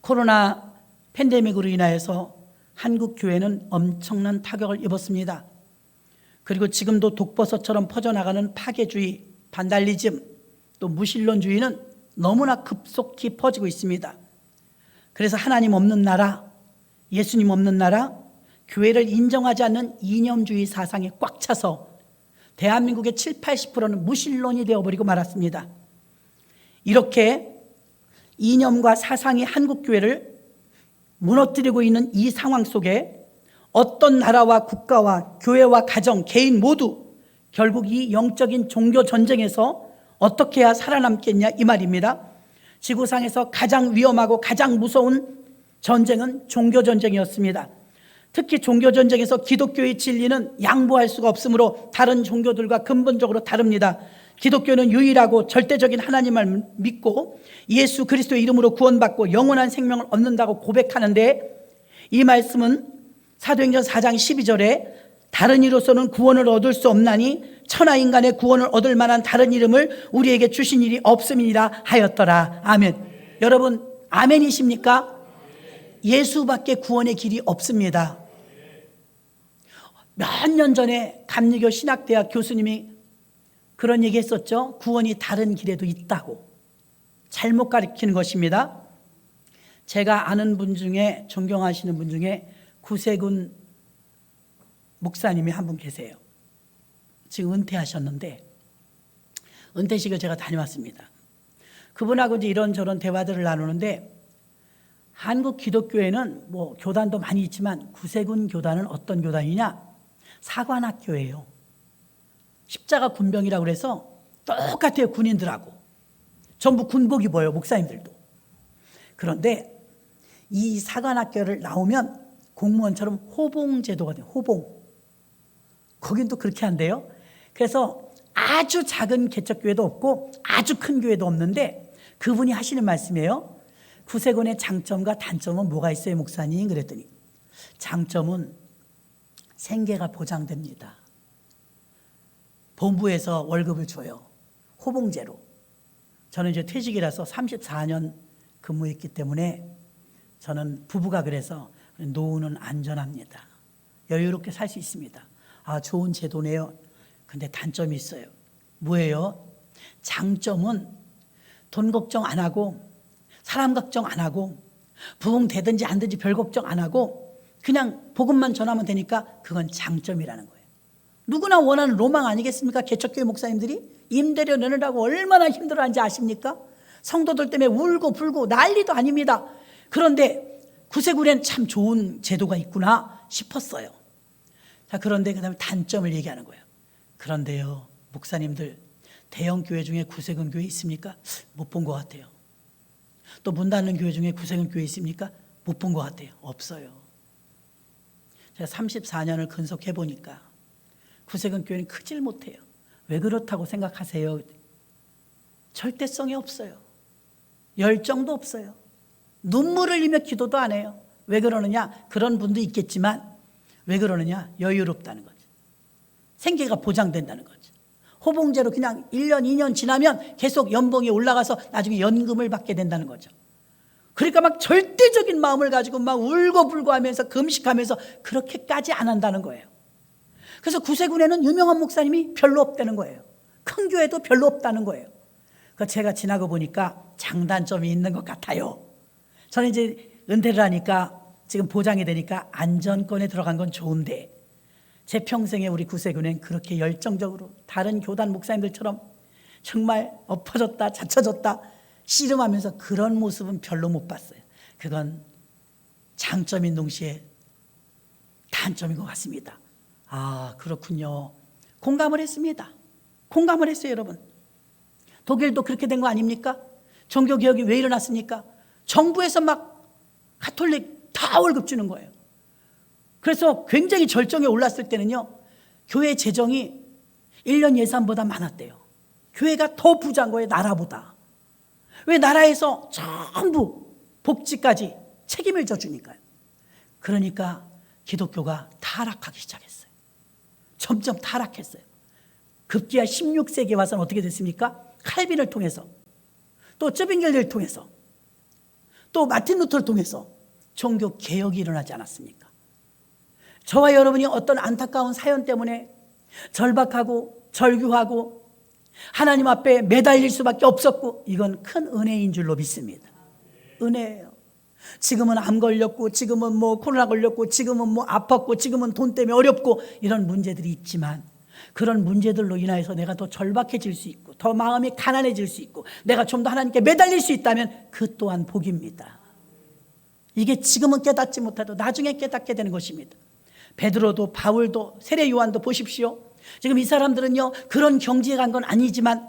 코로나 팬데믹으로 인하여서 한국 교회는 엄청난 타격을 입었습니다. 그리고 지금도 독버섯처럼 퍼져나가는 파괴주의, 반달리즘, 또 무신론주의는 너무나 급속히 퍼지고 있습니다. 그래서 하나님 없는 나라, 예수님 없는 나라, 교회를 인정하지 않는 이념주의 사상에 꽉 차서 대한민국의 70~80%는 무신론이 되어버리고 말았습니다. 이렇게 이념과 사상이 한국 교회를 무너뜨리고 있는 이 상황 속에 어떤 나라와 국가와 교회와 가정, 개인 모두 결국 이 영적인 종교 전쟁에서 어떻게 해야 살아남겠냐 이 말입니다. 지구상에서 가장 위험하고 가장 무서운 전쟁은 종교 전쟁이었습니다. 특히 종교 전쟁에서 기독교의 진리는 양보할 수가 없으므로 다른 종교들과 근본적으로 다릅니다. 기독교는 유일하고 절대적인 하나님을 믿고 예수 그리스도의 이름으로 구원받고 영원한 생명을 얻는다고 고백하는데, 이 말씀은 사도행전 4장 12절에 다른 이로서는 구원을 얻을 수 없나니 천하 인간의 구원을 얻을 만한 다른 이름을 우리에게 주신 일이 없음이니라 하였더라. 아멘. 여러분 아멘이십니까? 예수밖에 구원의 길이 없습니다. 몇 년 전에 감리교 신학대학 교수님이 그런 얘기 했었죠. 구원이 다른 길에도 있다고. 잘못 가르치는 것입니다. 제가 아는 분 중에, 존경하시는 분 중에 구세군 목사님이 한 분 계세요. 지금 은퇴하셨는데 은퇴식을 제가 다녀왔습니다. 그분하고 이제 이런저런 대화들을 나누는데, 한국 기독교회는 뭐 교단도 많이 있지만 구세군 교단은 어떤 교단이냐? 사관학교예요. 십자가 군병이라고 그래서 똑같아요. 군인들하고 전부 군복 입어요. 목사님들도. 그런데 이 사관학교를 나오면 공무원처럼 호봉제도가 돼요. 호봉. 거긴 또 그렇게 한대요. 그래서 아주 작은 개척교회도 없고 아주 큰 교회도 없는데 그분이 하시는 말씀이에요. 구세군의 장점과 단점은 뭐가 있어요, 목사님? 그랬더니 장점은 생계가 보장됩니다. 본부에서 월급을 줘요. 호봉제로. 저는 이제 퇴직이라서 34년 근무했기 때문에 저는 부부가 그래서 노후는 안전합니다. 여유롭게 살 수 있습니다. 아, 좋은 제도네요. 근데 단점이 있어요. 뭐예요? 장점은 돈 걱정 안 하고 사람 걱정 안 하고 부흥 되든지 안 되든지 별 걱정 안 하고 그냥 복음만 전하면 되니까 그건 장점이라는 거예요. 누구나 원하는 로망 아니겠습니까? 개척교회 목사님들이 임대료 내느라고 얼마나 힘들어하는지 아십니까? 성도들 때문에 울고 불고 난리도 아닙니다. 그런데 구세군엔 참 좋은 제도가 있구나 싶었어요. 자, 그런데 그 다음에 단점을 얘기하는 거예요. 그런데요, 목사님들 대형 교회 중에 구세군 교회 있습니까? 못 본 것 같아요. 또 문 닫는 교회 중에 구세군 교회 있습니까? 못 본 것 같아요. 없어요. 제가 34년을 근속해 보니까 구세군 교회는 크질 못해요. 왜 그렇다고 생각하세요? 절대성이 없어요. 열정도 없어요. 눈물을 흘리며 기도도 안 해요. 왜 그러느냐? 그런 분도 있겠지만 왜 그러느냐? 여유롭다는 거죠. 생계가 보장된다는 거죠. 호봉제로 그냥 1년, 2년 지나면 계속 연봉이 올라가서 나중에 연금을 받게 된다는 거죠. 그러니까 막 절대적인 마음을 가지고 막 울고불고 하면서 금식하면서 그렇게까지 안 한다는 거예요. 그래서 구세군에는 유명한 목사님이 별로 없다는 거예요. 큰 교회도 별로 없다는 거예요. 그러니까 제가 지나고 보니까 장단점이 있는 것 같아요. 저는 이제 은퇴를 하니까 지금 보장이 되니까 안전권에 들어간 건 좋은데 제 평생에 우리 구세군은 그렇게 열정적으로 다른 교단 목사님들처럼 정말 엎어졌다 자쳐졌다 씨름하면서 그런 모습은 별로 못 봤어요. 그건 장점인 동시에 단점인 것 같습니다. 아, 그렇군요. 공감을 했습니다. 공감을 했어요, 여러분. 독일도 그렇게 된 거 아닙니까? 종교개혁이 왜 일어났습니까? 정부에서 막 가톨릭 다 월급 주는 거예요. 그래서 굉장히 절정에 올랐을 때는요, 교회 재정이 1년 예산보다 많았대요. 교회가 더 부자인 거예요, 나라보다. 왜? 나라에서 전부 복지까지 책임을 져주니까요. 그러니까 기독교가 타락하기 시작했어요. 점점 타락했어요. 급기야 16세기에 와서는 어떻게 됐습니까? 칼빈을 통해서, 또 쯔빙겔을 통해서, 또 마틴 루터를 통해서 종교 개혁이 일어나지 않았습니까? 저와 여러분이 어떤 안타까운 사연 때문에 절박하고 절규하고 하나님 앞에 매달릴 수밖에 없었고, 이건 큰 은혜인 줄로 믿습니다. 은혜예요. 지금은 암 걸렸고, 지금은 코로나 걸렸고, 지금은 아팠고, 지금은 돈 때문에 어렵고, 이런 문제들이 있지만, 그런 문제들로 인하여서 내가 더 절박해질 수 있고, 더 마음이 가난해질 수 있고, 내가 좀 더 하나님께 매달릴 수 있다면 그 또한 복입니다. 이게 지금은 깨닫지 못해도 나중에 깨닫게 되는 것입니다. 베드로도 바울도 세례 요한도 보십시오. 지금 이 사람들은요, 그런 경지에 간 건 아니지만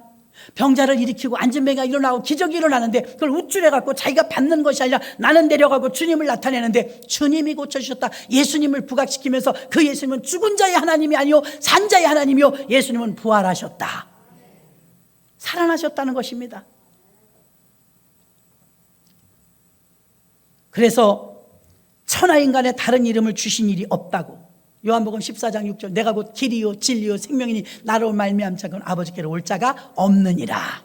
병자를 일으키고 안진뱅이가 일어나고 기적이 일어나는데, 그걸 우쭐해 갖고 자기가 받는 것이 아니라 나는 내려가고 주님을 나타내는데, 주님이 고쳐주셨다, 예수님을 부각시키면서 그 예수님은 죽은 자의 하나님이 아니요 산 자의 하나님이요, 예수님은 부활하셨다, 살아나셨다는 것입니다. 그래서 천하인간의 다른 이름을 주신 일이 없다고, 요한복음 14장 6절, 내가 곧 길이요 진리요 생명이니 나로 말미암지 않고는 아버지께로 올 자가 없느니라.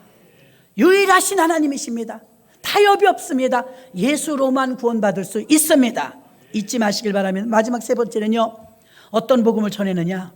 유일하신 하나님이십니다. 타협이 없습니다. 예수로만 구원받을 수 있습니다. 잊지 마시길 바라면, 마지막 세 번째는요, 어떤 복음을 전했느냐,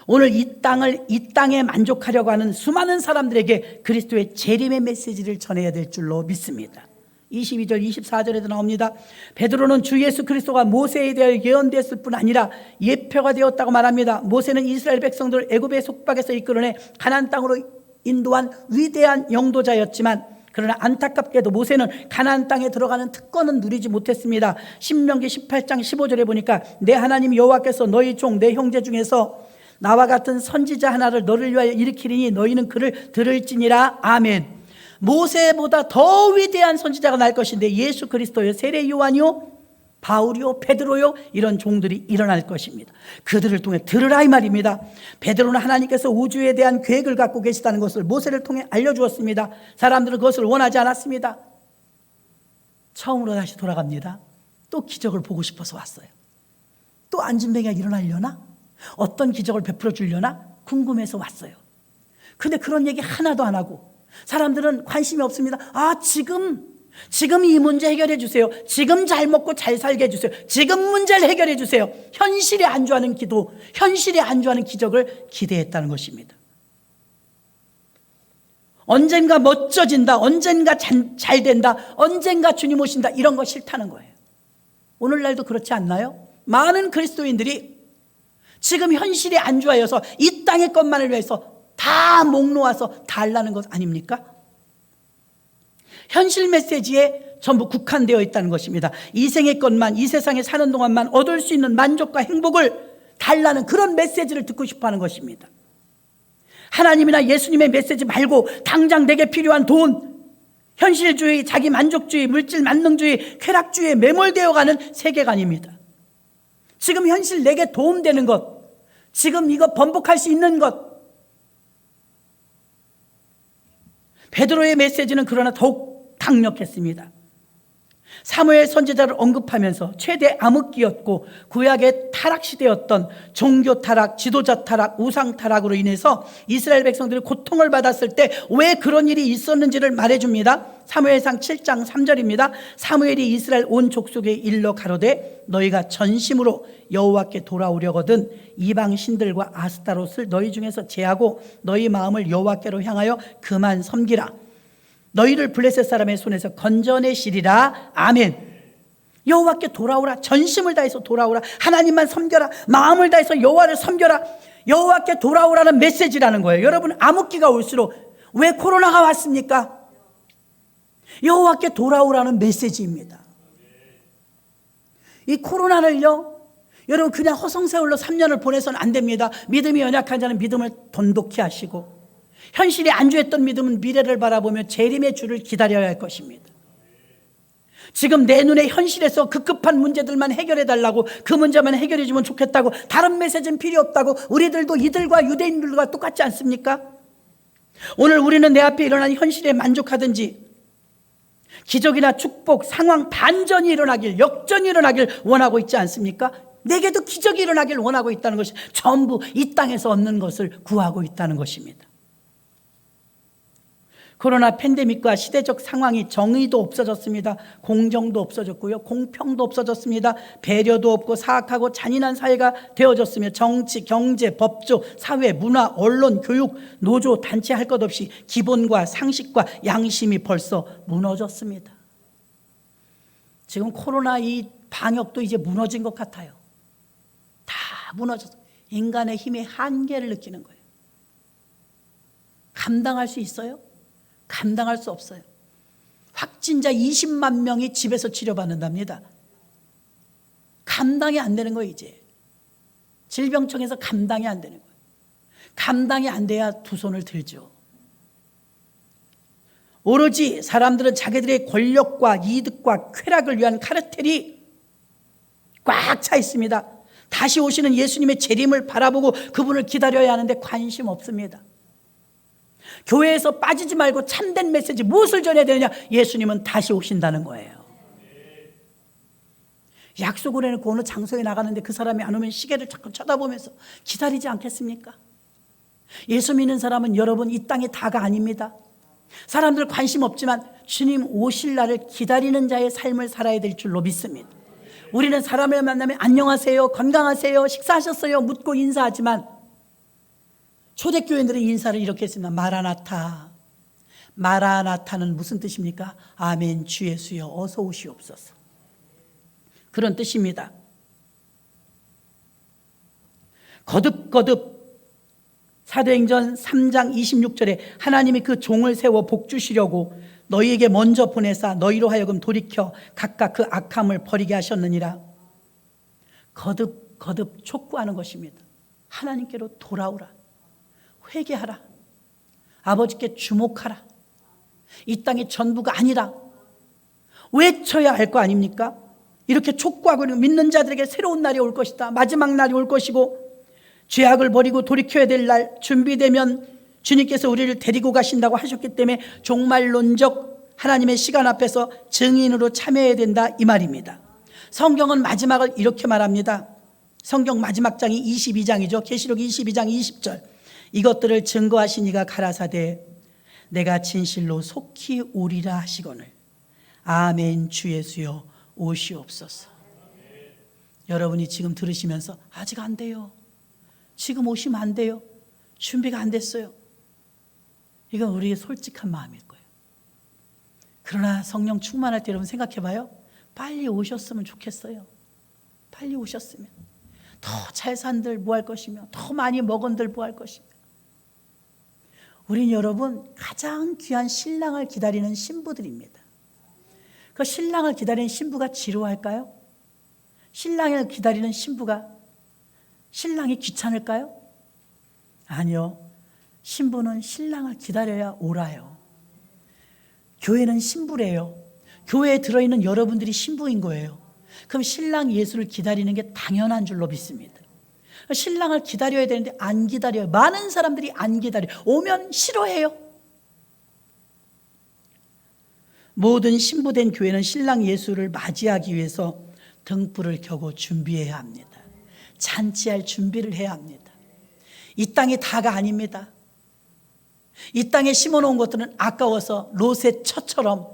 오늘 이 땅에 만족하려고 하는 수많은 사람들에게 그리스도의 재림의 메시지를 전해야 될 줄로 믿습니다. 22절 24절에도 나옵니다. 베드로는 주 예수 그리스도가 모세에 대하여 예언되었을 뿐 아니라 예표가 되었다고 말합니다. 모세는 이스라엘 백성들을 애굽의 속박에서 이끌어내 가나안 땅으로 인도한 위대한 영도자였지만, 그러나 안타깝게도 모세는 가나안 땅에 들어가는 특권은 누리지 못했습니다. 신명기 18장 15절에 보니까, 내 하나님 여호와께서 너희 종 내 형제 중에서 나와 같은 선지자 하나를 너를 위하여 일으키리니 너희는 그를 들을지니라. 아멘. 모세보다 더 위대한 선지자가 날 것인데, 예수 그리스도요, 세례 요한이요, 바울이요, 베드로요, 이런 종들이 일어날 것입니다. 그들을 통해 들으라 이 말입니다. 베드로는 하나님께서 우주에 대한 계획을 갖고 계시다는 것을 모세를 통해 알려주었습니다. 사람들은 그것을 원하지 않았습니다. 처음으로 다시 돌아갑니다. 또 기적을 보고 싶어서 왔어요. 또 안진뱅이가 일어나려나? 어떤 기적을 베풀어 주려나? 궁금해서 왔어요. 근데 그런 얘기 하나도 안 하고 사람들은 관심이 없습니다. 지금 이 문제 해결해 주세요. 지금 잘 먹고 잘 살게 해주세요. 지금 문제를 해결해 주세요. 현실에 안주하는 기도, 현실에 안주하는 기적을 기대했다는 것입니다. 언젠가 멋져진다, 언젠가 잘 된다, 언젠가 주님 오신다, 이런 거 싫다는 거예요. 오늘날도 그렇지 않나요? 많은 그리스도인들이 지금 현실에 안주하여서 이 땅의 것만을 위해서 다 목 놓아서 달라는 것 아닙니까? 현실 메시지에 전부 국한되어 있다는 것입니다. 이 생의 것만, 이 세상에 사는 동안만 얻을 수 있는 만족과 행복을 달라는 그런 메시지를 듣고 싶어하는 것입니다. 하나님이나 예수님의 메시지 말고 당장 내게 필요한 돈, 현실주의, 자기 만족주의, 물질 만능주의, 쾌락주의에 매몰되어가는 세계관입니다. 지금 현실 내게 도움되는 것, 지금 이거 번복할 수 있는 것. 베드로의 메시지는 그러나 더욱 강력했습니다. 사무엘 선지자를 언급하면서 최대 암흑기였고 구약의 타락시대였던 종교 타락, 지도자 타락, 우상 타락으로 인해서 이스라엘 백성들이 고통을 받았을 때 왜 그런 일이 있었는지를 말해줍니다. 사무엘상 7장 3절입니다. 사무엘이 이스라엘 온 족속에 일러 가로되 너희가 전심으로 여호와께 돌아오려거든 이방 신들과 아스타롯을 너희 중에서 제하고 너희 마음을 여호와께로 향하여 그만 섬기라. 너희를 블레셋 사람의 손에서 건져내시리라. 아멘. 여호와께 돌아오라. 전심을 다해서 돌아오라. 하나님만 섬겨라. 마음을 다해서 여호와를 섬겨라. 여호와께 돌아오라는 메시지라는 거예요. 여러분, 암흑기가 올수록 왜 코로나가 왔습니까? 여호와께 돌아오라는 메시지입니다. 이 코로나를요, 여러분 그냥 허송세월로 3년을 보내서는 안 됩니다. 믿음이 연약한 자는 믿음을 돈독히 하시고, 현실에 안주했던 믿음은 미래를 바라보며 재림의 주를 기다려야 할 것입니다. 지금 내 눈에 현실에서 급급한 문제들만 해결해 달라고, 그 문제만 해결해 주면 좋겠다고, 다른 메시지는 필요 없다고, 우리들도 이들과 유대인들과 똑같지 않습니까? 오늘 우리는 내 앞에 일어난 현실에 만족하든지 기적이나 축복, 상황 반전이 일어나길, 역전이 일어나길 원하고 있지 않습니까? 내게도 기적이 일어나길 원하고 있다는 것이 전부 이 땅에서 얻는 것을 구하고 있다는 것입니다. 코로나 팬데믹과 시대적 상황이 정의도 없어졌습니다. 공정도 없어졌고요. 공평도 없어졌습니다. 배려도 없고 사악하고 잔인한 사회가 되어졌으며 정치, 경제, 법조, 사회, 문화, 언론, 교육, 노조, 단체 할 것 없이 기본과 상식과 양심이 벌써 무너졌습니다. 지금 코로나 이 방역도 이제 무너진 것 같아요. 다 무너졌어요. 인간의 힘의 한계를 느끼는 거예요. 감당할 수 있어요? 감당할 수 없어요. 확진자 20만 명이 집에서 치료받는답니다. 감당이 안 되는 거예요. 이제 질병청에서 감당이 안 되는 거예요. 감당이 안 돼야 두 손을 들죠. 오로지 사람들은 자기들의 권력과 이득과 쾌락을 위한 카르텔이 꽉 차 있습니다. 다시 오시는 예수님의 재림을 바라보고 그분을 기다려야 하는데 관심 없습니다. 교회에서 빠지지 말고 참된 메시지 무엇을 전해야 되느냐? 예수님은 다시 오신다는 거예요. 약속을 해놓고 어느 장소에 나가는데 그 사람이 안 오면 시계를 자꾸 쳐다보면서 기다리지 않겠습니까? 예수 믿는 사람은 여러분 이 땅이 다가 아닙니다. 사람들 관심 없지만 주님 오실 날을 기다리는 자의 삶을 살아야 될 줄로 믿습니다. 우리는 사람을 만나면 안녕하세요, 건강하세요, 식사하셨어요 묻고 인사하지만 초대교회들은 인사를 이렇게 했습니다. 마라나타. 마라나타는 무슨 뜻입니까? 아멘 주 예수여 어서 오시옵소서. 그런 뜻입니다. 거듭 사도행전 3장 26절에 하나님이 그 종을 세워 복주시려고 너희에게 먼저 보내사 너희로 하여금 돌이켜 각각 그 악함을 버리게 하셨느니라. 거듭 촉구하는 것입니다. 하나님께로 돌아오라. 회개하라. 아버지께 주목하라. 이 땅이 전부가 아니라 외쳐야 할 거 아닙니까? 이렇게 촉구하고 믿는 자들에게 새로운 날이 올 것이다. 마지막 날이 올 것이고 죄악을 버리고 돌이켜야 될 날 준비되면 주님께서 우리를 데리고 가신다고 하셨기 때문에 종말론적 하나님의 시간 앞에서 증인으로 참여해야 된다 이 말입니다. 성경은 마지막을 이렇게 말합니다. 성경 마지막 장이 22장이죠. 계시록 22장 20절. 이것들을 증거하신 이가 가라사대 내가 진실로 속히 오리라 하시거늘 아멘 주 예수여 오시옵소서. 여러분이 지금 들으시면서 아직 안 돼요. 지금 오시면 안 돼요. 준비가 안 됐어요. 이건 우리의 솔직한 마음일 거예요. 그러나 성령 충만할 때 여러분 생각해 봐요. 빨리 오셨으면 좋겠어요. 빨리 오셨으면 더 잘 산들 뭐 할 것이며 더 많이 먹은들 뭐 할 것이며. 우린 여러분 가장 귀한 신랑을 기다리는 신부들입니다. 그 신랑을 기다리는 신부가 지루할까요? 신랑을 기다리는 신랑이 귀찮을까요? 아니요. 신부는 신랑을 기다려야 오라요. 교회는 신부래요. 교회에 들어있는 여러분들이 신부인 거예요. 그럼 신랑 예수를 기다리는 게 당연한 줄로 믿습니다. 신랑을 기다려야 되는데 안 기다려요. 많은 사람들이 안 기다려요. 오면 싫어해요. 모든 신부된 교회는 신랑 예수를 맞이하기 위해서 등불을 켜고 준비해야 합니다. 잔치할 준비를 해야 합니다. 이 땅이 다가 아닙니다. 이 땅에 심어놓은 것들은 아까워서 롯의 처처럼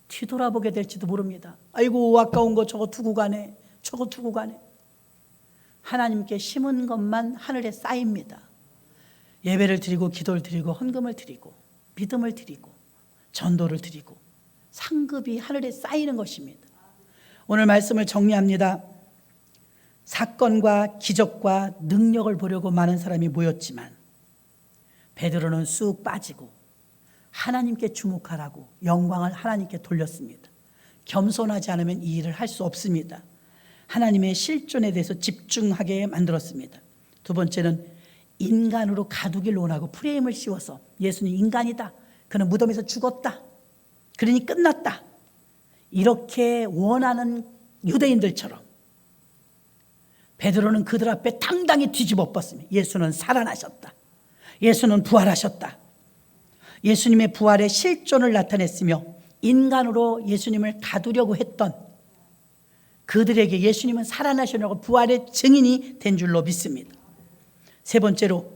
뒤돌아보게 될지도 모릅니다. 아이고 아까운 거 저거 두고 가네. 저거 두고 가네. 하나님께 심은 것만 하늘에 쌓입니다. 예배를 드리고 기도를 드리고 헌금을 드리고 믿음을 드리고 전도를 드리고 상급이 하늘에 쌓이는 것입니다. 오늘 말씀을 정리합니다. 사건과 기적과 능력을 보려고 많은 사람이 모였지만 베드로는 쑥 빠지고 하나님께 주목하라고 영광을 하나님께 돌렸습니다. 겸손하지 않으면 이 일을 할 수 없습니다. 하나님의 실존에 대해서 집중하게 만들었습니다. 두 번째는 인간으로 가두기를 원하고 프레임을 씌워서 예수는 인간이다. 그는 무덤에서 죽었다. 그러니 끝났다. 이렇게 원하는 유대인들처럼 베드로는 그들 앞에 당당히 뒤집어 엎었습니다. 예수는 살아나셨다. 예수는 부활하셨다. 예수님의 부활의 실존을 나타냈으며 인간으로 예수님을 가두려고 했던 그들에게 예수님은 살아나셨다고 부활의 증인이 된 줄로 믿습니다. 세 번째로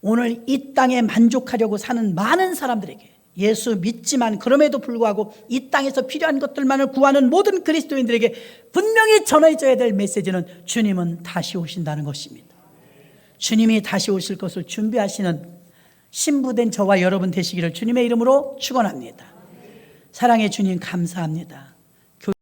오늘 이 땅에 만족하려고 사는 많은 사람들에게 예수 믿지만 그럼에도 불구하고 이 땅에서 필요한 것들만을 구하는 모든 그리스도인들에게 분명히 전해져야 될 메시지는 주님은 다시 오신다는 것입니다. 주님이 다시 오실 것을 준비하시는 신부된 저와 여러분 되시기를 주님의 이름으로 축원합니다. 사랑의 주님 감사합니다.